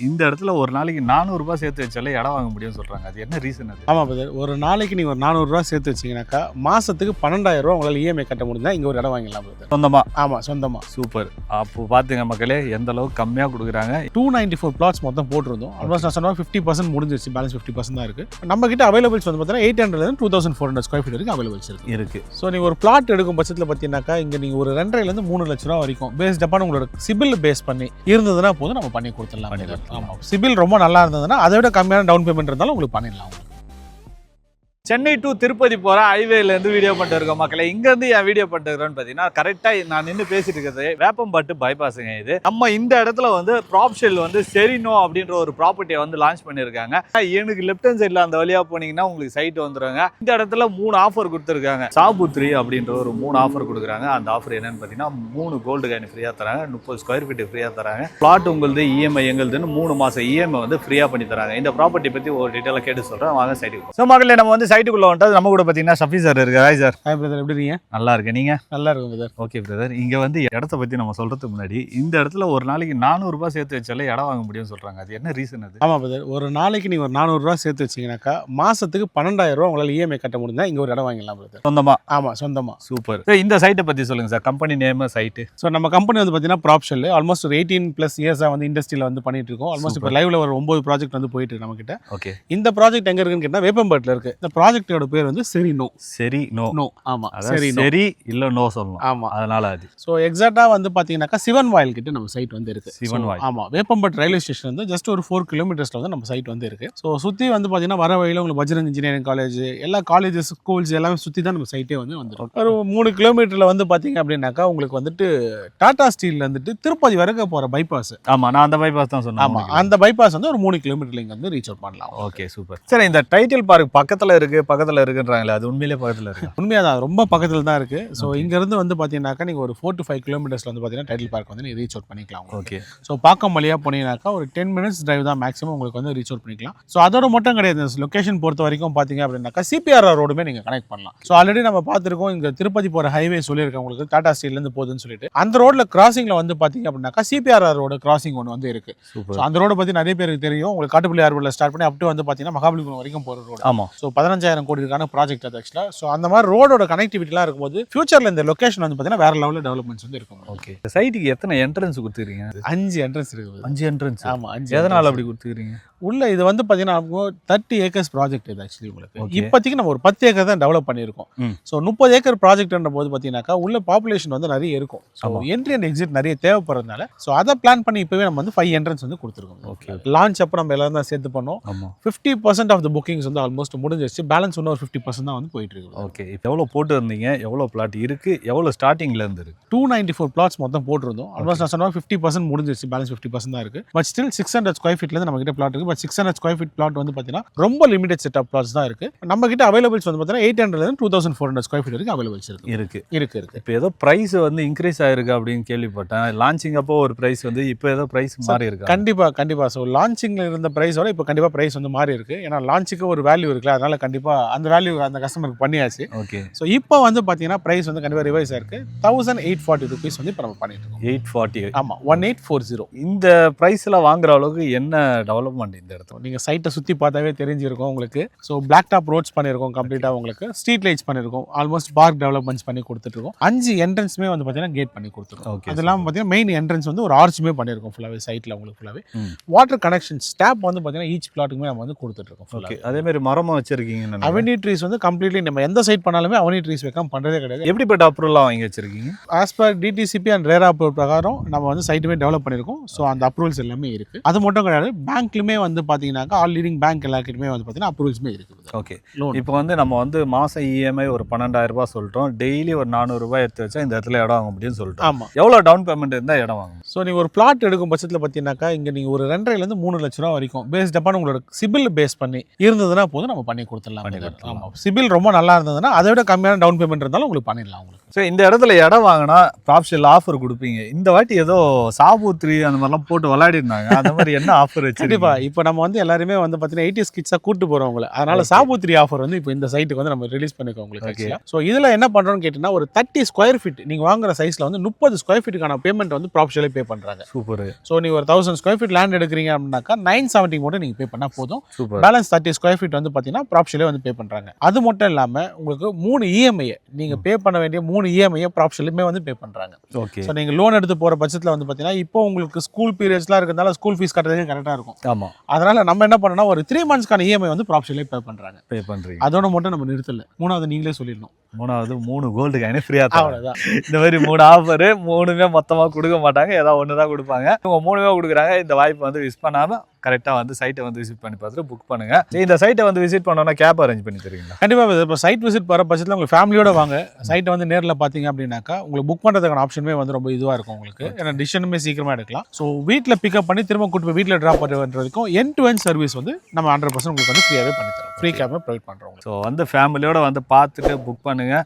இந்த இடத்துல ஒரு நாளைக்கு 400 ரூபாய் சேர்த்து வச்சாலே இடம் வாங்க முடியும்னு சொல்றாங்க. அது என்ன ரீசன் அது? ஆமா பிரதர், ஒரு நாளைக்கு நீங்க ஒரு 400 ரூபாய் சேர்த்து வச்சீங்கன்னாக்கா மாசத்துக்கு 12,000 ரூபாய் உங்களால இஎம்ஐ கட்ட முடிஞ்சா இங்க ஒரு இடம் வாங்கிடலாம் பிரதர். சொந்தமா? ஆமா, சொந்தமா. சூப்பர். அப்போ பாத்துங்க மக்களே, எந்த அளவுக்கு கம்மியா கொடுக்குறாங்க. 294 பிளாட்ஸ் மொத்தம் போட்டிருந்தோம். ஆல்மோஸ்ட் நான் சொன்ன 50% முடிஞ்சிருச்சு, பேலன்ஸ் 50% தான் இருக்கு. நம்ம கிட்ட அவைலபிள்ஸ் வந்து பார்த்தீங்கன்னா 800 இருந்து 2400 ஸ்கொயர் ஃபீட் வரைக்கும் அவைலபிள்ஸ் இருக்கு. ஸோ நீங்க ஒரு பிளாட் எடுக்கும் பட்சத்தில் பார்த்தீங்கன்னாக்கா இங்க நீங்க ஒரு 2.5 இருந்து 3 லட்ச ரூபா வரைக்கும் பேஸ்ட் அப்பான் உங்களோட சிபில் பேஸ் பண்ணி இருந்ததுன்னா போதும், நம்ம பண்ணி கொடுத்துடலாம். ஆமா, சிபில் ரொம்ப நல்லா இருந்ததுன்னா அதை விட கம்மியான டவுன் பேமெண்ட் இருந்தாலும் உங்களுக்கு பண்ணிடலாம். சென்னை டு திருப்பதி போகிற ஹைவேலேருந்து வீடியோ பண்ணிட்டு இருக்கோம் மக்களே. இங்கேருந்து என் வீடியோ பண்ணிட்டு இருக்கிறோன்னு பார்த்தீங்கன்னா கரெக்டாக நான் நின்று பேசிட்டு இருக்கிறது வேப்பம்பட்டு பைபாஸுங்க. இது நம்ம இந்த இடத்துல வந்து ப்ராப்ஷெல் வந்து செரினோ அப்படின்ற ஒரு ப்ராப்பர்ட்டியை வந்து லான்ச் பண்ணியிருக்காங்க. எனக்கு லெஃப்ட் ஹேண்ட் சைடில் அந்த வழியாக போனீங்கன்னா உங்களுக்கு சைட் வந்துடுங்க. இந்த இடத்துல 3 ஆஃபர் கொடுத்துருக்காங்க. சாபுத்ரி அப்படின்ற ஒரு 3 ஆஃபர் கொடுக்குறாங்க. அந்த ஆஃபர் என்னன்னு பார்த்தீங்கன்னா 3 கோல்டு காயின் ஃப்ரீயாக தராங்க, 30 ஸ்கொயர் ஃபீட்டு ஃப்ரீயாக தராங்க, பிளாட் உங்களுது இஎம்ஐ எங்களுதுன்னு 3 மாதம் இஎம்ஐ வந்து ஃப்ரீயாக பண்ணி தராங்க. இந்த ப்ராப்பர்ட்டி பற்றி ஒரு டீட்டெயிலாக கேட்டு சொல்கிறேன், வாங்க சைட்டுக்கு. ஸோ மக்களே, நம்ம வந்து சைட்டுக்குள்ள வந்துட்டு நம்ம கூட பாத்தீங்கன்னா ஷஃபி சார் இருக்காரு. Hi sir. ஹாய் பிரதர், எப்படி இருக்கீங்க? நல்லா இருக்கேன், நீங்க? நல்லா இருக்கும் பிரதர். ஓகே பிரதர், இங்க வந்து இடத்த பத்தி நம்ம சொல்றதுக்கு முன்னாடி இந்த இடத்துல ஒரு நாளைக்கு 400 ரூபாய் சேர்த்து வச்சாலே இடம் வாங்க முடியும்னு சொல்றாங்க. அது என்ன ரீசன் அது? ஆமா பிரதர், ஒரு நாளைக்கு நீங்க ஒரு 400 ரூபாய் சேர்த்து வச்சீங்கன்னாக்கா மாசத்துக்கு 12,000 ரூபாய் உங்களால இஎம்ஐ கட்ட முடிஞ்சா இங்க ஒரு இடம் வாங்கிடலாம் பிரதர். சொந்தமா? ஆமா, சொந்தமா. சூப்பர். இந்த சைட்டை பத்தி சொல்லுங்க sir, company name, site. So நம்ம கம்பெனி வந்து பார்த்தீங்கன்னா ப்ராப்ஷெல் ஆல்மோஸ்ட் ஒரு 18+ இயர்ஸாக வந்து இண்டஸ்ட்ரியில் வந்து பண்ணிட்டு இருக்கோம். ஆல்மோஸ்ட் இப்போ லைவ்ல ஒரு 9 ப்ராஜெக்ட் வந்து போயிட்டு இருக்கு நம்ம கிட்ட. ஓகே. இந்த ப்ராஜெக்ட் எங்க இருக்குன்னு கேட்டா வேப்பம்பட்டில் இருக்கு. இந்த ப்ராஜெக்டோட பேர் வந்து செரினோ. நோ. ஆமா, சரி இல்ல நோ சொல்லணும். ஆமா, அதனால அது. ஸோ எக்ஸாக்டா வந்து பாத்தீங்கன்னாக்கா சிவன் வாயில் கிட்ட நம்ம சைட் வந்து இருக்கு. சிவன் வாயில். ஆமா, வேப்பம்பட்டு ரயில்வே ஸ்டேஷன் வந்து ஜஸ்ட் ஒரு 4 கிலோமீட்டர்ஸ்ல வந்து நம்ம சைட் வந்து இருக்கு. ஸோ சுத்தி வந்து பாத்தீங்கன்னா வர வழியில உங்களுக்கு பஜ்ரங் இன்ஜினியரிங் காலேஜ், எல்லா காலேஜஸ், ஸ்கூல்ஸ் எல்லாமே சுத்தி தான் நம்ம சைட்டே வந்து வந்துடும். ஒரு 3 கிலோமீட்டர்ல வந்து பாத்தீங்க அப்படின்னாக்கா உங்களுக்கு வந்துட்டு டாடா ஸ்டீல்ல வந்துட்டு திருப்பதி வரைக்கும் போற பைபாஸ். ஆமா, நான் அந்த பைபாஸ் தான் சொன்னேன். ஆமா, அந்த பைபாஸ் வந்து ஒரு 3 கிலோமீட்டர்ல இங்க வந்து ரீச் அவுட் பண்ணலாம். Okay, super. சரி, இந்த டைட்டில் பார்க் பக்கத்துல இருக்குன்றாங்களே, அது உண்மையிலே பக்கத்துல இருக்கு? உண்மையாதான், ரொம்ப பக்கத்துல தான் இருக்கு. ஸோ இங்க இருந்து வந்து பாத்தீங்கன்னாக்கா நீங்க ஒரு 4 to 5 கிலோமீட்டர்ஸ்ல வந்து பாத்தீங்கன்னா டைட்டில் பார்க் வந்து நீங்க ரீச் அவுட் பண்ணிக்கலாம். ஓகே. ஸோ பாக்கம் வழியா போனீங்கன்னாக்கா ஒரு 10 மினிட்ஸ் டிரைவ் தான் மேக்ஸிமம் உங்களுக்கு வந்து ரீச் அவுட் பண்ணிக்கலாம். ஸோ அதோட மட்டும் கிடையாது, லொகேஷன் பொறுத்த வரைக்கும் பாத்தீங்க அப்படின்னாக்கா சிபிஆர் ரோடுமே நீங்க கனெக்ட் பண்ணலாம். ஸோ ஆல்ரெடி நம்ம பார்த்துருக்கோம், இங்க திருப்பதி போற ஹைவே சொல்லியிருக்கேன் உங்களுக்கு, டாடா ஸ்டீல்ல இருந்து போகுதுன்னு சொல்லிட்டு. அந்த ரோட்ல கிராசிங்ல வந்து பாத்தீங்க அப்படின்னாக்கா சிபிஆர் ரோடு கிராசிங் ஒன்று வந்து இருக்கு. ஸோ அந்த ரோட பத்தி நிறைய பேருக்கு தெரியும். உங்களுக்கு காட்டுப்பள்ளி ஏர்போர்ட்ல ஸ்டார்ட் பண்ணி அப் டு வந்து பாத்தீங்கன்னா மகாபலிபுரம் வரைக்கும் போற ரோடு. ஆமா. ஸோ 15,000 கோடிக்கான ப்ராஜெக்ட் அது ஆக்சுவலா. ஸோ அந்த மாதிரி ரோடோட கனெக்டிவிட்டிலாம் இருக்கும்போது ஃபியூச்சர்ல இந்த லொகேஷன் வந்து பாத்தீங்கன்னா வேற லெவலில் டெவலப்மெண்ட்ஸ் வந்து இருக்கும். ஓகே. சைட்டுக்கு எத்தனை என்ட்ரன்ஸ் கொடுத்துருக்கீங்க? 5 என்ட்ரன்ஸ் இருக்கு. 5 என்ட்ரன்ஸ்? ஆமா, 5. எதனால அப்படி கொடுத்துருக்கீங்க? உள்ள இது வந்து பாத்தீங்கன்னா 30 ஏக்கர்ஸ் ப்ராஜெக்ட் இது ஆக்சுவலி. உங்களுக்கு இப்போதைக்கு நம்ம ஒரு 10 ஏக்கர் தான் டெவலப் பண்ணியிருக்கோம். ஸோ 30 ஏக்கர் ப்ராஜெக்ட்ன்ற போது பாத்தீங்கன்னாக்கா உள்ள பாப்புலேஷன் வந்து நிறைய இருக்கும். ஸோ என்ட்ரி அண்ட் எக்ஸிட் நிறைய தேவைப்படுறதுனால ஸோ அதை பிளான் பண்ணி இப்பவே நம்ம வந்து 5 என்ட்ரன்ஸ் வந்து கொடுத்துருக்கோம். ஓகே. லான்ச் அப்போ நம்ம எல்லாரும் தான் சேர்த்து பண்ணோம். 50% ஆஃப் த புக்கிங்ஸ் வந்து ஆல்மோஸ்ட் முடிஞ்சிருச்சு. பேலன்ஸ் இன்னும் ஒரு 50% தான் வந்து போயிட்டு இருக்கு. ஓகே. இப்போ எவ்வளோ போட்டு இருந்தீங்க, எவ்வளோ பிளாட் இருக்கு, எவ்வளோ ஸ்டார்டிங்ல இருந்து இருக்கு? 294 பிளாட்ஸ் மொத்தம் போட்டிருந்தோம். ஆல்மோஸ்ட் நான் சொன்ன 50% முடிஞ்சிருச்சு, பேலன்ஸ் 50% தான் இருக்கு. பட் ஸ்டில் 600 ஸ்கொயர் ஃபீட்ல இருந்து நம்ம கிட்ட பிளாட் இருக்கு. பட் 600 ஸ்கொயர் ஃபீட் பிளாட் வந்து பாத்தீங்கன்னா ரொம்ப லிமிடெட் செட் ஆஃப் பிளாட்ஸ் தான் இருக்கு. நம்ம கிட்ட அவைலபிள்ஸ் வந்து பாத்தீங்கன்னா 800 இருந்து 2400 ஸ்கொயர் ஃபீட் வரைக்கும் அவைலபிள்ஸ் இருக்கு. இப்போ ஏதோ பிரைஸ் வந்து இன்க்ரீஸ் ஆயிருக்கு அப்படின்னு கேள்விப்பட்டேன். லான்ச்சிங் அப்போ ஒரு பிரைஸ் வந்து இப்போ ஏதோ பிரைஸ் மாறி இருக்கு? கண்டிப்பா. ஸோ லான்ச்சிங்ல இருந்த பிரைஸோட இப்போ கண்டிப்பா பிரைஸ் வந்து மாறி இருக்கு. ஏன்னா லான்ச்சுக்கு ஒரு வேல்யூ இருக்குல்ல, அதனால கண்டிப்பா அந்த வேல்யூ அந்த கஸ்டமருக்கு பண்ணியாச்சு. ஓகே. ஸோ இப்போ வந்து பாத்தீங்கன்னா பிரைஸ் வந்து கண்டிப்பா ரிவைஸ் ஆயிருக்கு. 1840 rupees வந்து இப்போ நம்ம பண்ணிட்டு இருக்கோம். 840? ஆமா, 1840. இந்த பிரைஸ்ல வாங்குற அளவுக்கு என்ன டெவலப்மெண்ட் இந்த இடத்துல? நீங்க சைட்டை சுத்தி பார்த்தாவே தெரிஞ்சிருக்கும் உங்களுக்கு. ஸோ பிளாக் டாப் ரோட்ஸ் பண்ணியிருக்கோம் கம்ப்ளீட்டா, உங்களுக்கு ஸ்ட்ரீட் லைட்ஸ் பண்ணியிருக்கோம், ஆல்மோஸ்ட் பார்க் டெவலப்மெண்ட்ஸ் பண்ணி கொடுத்துட்டு இருக்கோம். 5 என்ட்ரன்ஸுமே வந்து பாத்தீங்கன்னா கேட் பண்ணி கொடுத்துருக்கோம். அது இல்லாமல் பாத்தீங்கன்னா மெயின் என்ட்ரன்ஸ் வந்து ஒரு ஆர்ச்சுமே பண்ணியிருக்கோம் ஃபுல்லாவே சைட்ல உங்களுக்கு ஃபுல்லாவே. வாட்டர் கனெக்ஷன் ஸ்டாப் வந்து பாத்தீங்கன்னா ஈச் பிளாட்டுக்குமே நம்ம வந்து கொடுத்துட்டு இருக்கோம். ஓகே. அதே மாதிரி மரமும் வச்சிருக்கீங்க? அவென்யூ ட்ரீஸ் வந்து கம்ப்ளீட்லி நம்ம எந்த சைட் பண்ணாலுமே அவென்யூ ட்ரீஸ் வைக்காம பண்றதே கிடையாது. எப்படிப்பட்ட அப்ரூவல் வாங்கி வச்சிருக்கீங்க? As per DTCP and RERA approval பிரகாரம் நம்ம வந்து சைட்டுமே டெவலப் பண்ணியிருக்கோம். ஸோ அந்த அப்ரூவல்ஸ் எல்லாமே இருக்கு. அது மட்டும் கிடையாது, பேங்க்லுமே வந்து பாத்தீங்கன்னாக்கா ஆல் லீடிங் பேங்க் எல்லாருக்குமே வந்து பாத்தீங்கன்னா அப்ரூவல்ஸ்மே இருக்கு. ஓகே. இப்போ வந்து நம்ம வந்து மாசம் இஎம்ஐ ஒரு 12,000 ரூபாய் சொல்லிட்டோம், டெய்லி ஒரு 400 ரூபாய் எடுத்து வச்சா இந்த இடத்துல இடம் வாங்க முடியும்னு சொல்லிட்டோம். ஆமா. எவ்வளோ டவுன் பேமெண்ட் இருந்தால் இடம் வாங்கணும்? ஸோ நீங்கள் ஒரு பிளாட் எடுக்கும் பட்சத்தில் பார்த்தீங்கன்னாக்கா இங்கே நீங்கள் ஒரு 2.5 இருந்து 3 லட்ச ரூபா வரைக்கும் பேஸ்ட் அப்பான் உங்களோட சிபில் பேஸ் பண்ணி இருந்ததுன்னா போதும், நம்ம பண்ணி கொடுத்துடலாம். ஆமாம், சிபில் ரொம்ப நல்லா இருந்ததுன்னா அதை விட கம்மியான டவுன் பேமெண்ட் இருந்தாலும் உங்களுக்கு பண்ணிடலாம் உங்களுக்கு. ஸோ இந்த இடத்துல இடம் வாங்கினா ப்ராப்ஷெல் ஆஃபர் கொடுப்பீங்க. இந்த வாட்டி ஏதோ சாபுத்ரி அந்த மாதிரிலாம் போட்டு விளையாடி இருந்தாங்க, அந்த மாதிரி என்ன ஆஃபர் வச்சு? கண்டிப்பா இப்போ இப்போ நம்ம வந்து எல்லாருமே வந்து பார்த்தீங்கன்னா 80s கிட்ஸாக கூட்டு போகிறவங்கள, அதனால சாபுத்திரி ஆஃபர் வந்து இப்போ இந்த சைட்டுக்கு வந்து நம்ம ரிலீஸ் பண்ணிக்கோம் உங்களுக்கு. ஸோ இதில் என்ன பண்ணுறோம்னு கேட்டிங்கன்னா ஒரு 30 ஸ்கொயர் ஃபீட் நீங்கள் வாங்குற சைஸில் வந்து 30 ஸ்கொயர் ஃபீட்டுக்கான பேமெண்ட் வந்து ப்ராப்ஷலே பே பண்ணுறாங்க. சூப்பர். ஸோ நீங்கள் ஒரு 1000 ஸ்கொயர் ஃபீட் லேண்ட் எடுக்கிறீங்க அப்படின்னாக்கா 970 மட்டும் நீங்கள் பே பண்ணால் போதும். சூப்பர். பேலன்ஸ் 30 ஸ்கொயர் ஃபீட் வந்து பார்த்தீங்கன்னா ப்ராப்ஷலே வந்து பே பண்ணுறாங்க. அது மட்டும் இல்லாமல் உங்களுக்கு 3 இஎம்ஐ நீங்கள் பே பண்ண வேண்டிய 3 இஎம்ஐ ப்ராப்ஷலுமே வந்து பே பண்ணுறாங்க. ஓகே. ஸோ நீங்கள் லோன் எடுத்து போகிற பட்சத்தில் வந்து பார்த்தீங்கன்னா இப்போ உங்களுக்கு ஸ்கூல் பீரியட்ஸ்லாம் இருக்கிறதால ஸ்கூல் ஃபீஸ் கட்டுறதுக்கு கரெக்டாக இருக்கும். ஆமாம். அதனால் நம்ம என்ன பண்ணோம்னா ஒரு 3 மந்த்ஸ்க்கான இஎம்ஐ வந்து ப்ராப்ஷலே பே பண்ணுறாங்க. பே பண்ணுறீங்க. அதோட மட்டும் நம்ம நிறுத்தல. மூணாவது நீங்களே சொல்லிடணும். மூணாவது 3 கோல்டு காயின் ஃப்ரீயாக தான். அவ்வளோதான். இந்த மாதிரி 3 ஆஃபரு 3மே மொத்தமாக கொடுக்க மாட்டாங்க, ஏதாவது ஒன்று தான் கொடுப்பாங்க. இவங்க 3மே கொடுக்குறாங்க. இந்த வாய்ப்பு வந்து மிஸ் பண்ணாமல் கரெக்டாக வந்து சைட்டை வந்து விசிட் பண்ணி பார்த்துட்டு புக் பண்ணுங்க. இந்த சைட்டை வந்து விசிட் பண்ணோன்னா கேப் அரேஞ்ச் பண்ணி தருவீங்களா? கண்டிப்பாக. இப்போ சைட் விசிட் போகிற பட்சத்தில் உங்கள் ஃபேமிலியோட வாங்க. சைட்டை வந்து நேரில் பார்த்தீங்க அப்படின்னாக்கா உங்களுக்கு புக் பண்ணுறதுக்கான ஆப்ஷனுமே வந்து ரொம்ப இதுவாக இருக்கும் உங்களுக்கு. ஏன்னா டிசிஷனுமே சீக்கிரமாக எடுக்கலாம். ஸோ வீட்டில் பிக்கப் பண்ணி திரும்ப கூட்டு போய் வீட்டில் ட்ராப் பண்ணுற வரைக்கும் எண்ட் டு எண்ட் சர்வீஸ் வந்து நம்ம 100% உங்களுக்கு வந்து ஃப்ரீயாகவே பண்ணி தரோம். ஃப்ரீ கேபே ப்ரொவைட் பண்ணுறோம். ஸோ வந்து ஃபேமிலியோட வந்து பார்த்துட்டு புக் பண்ணுங்க.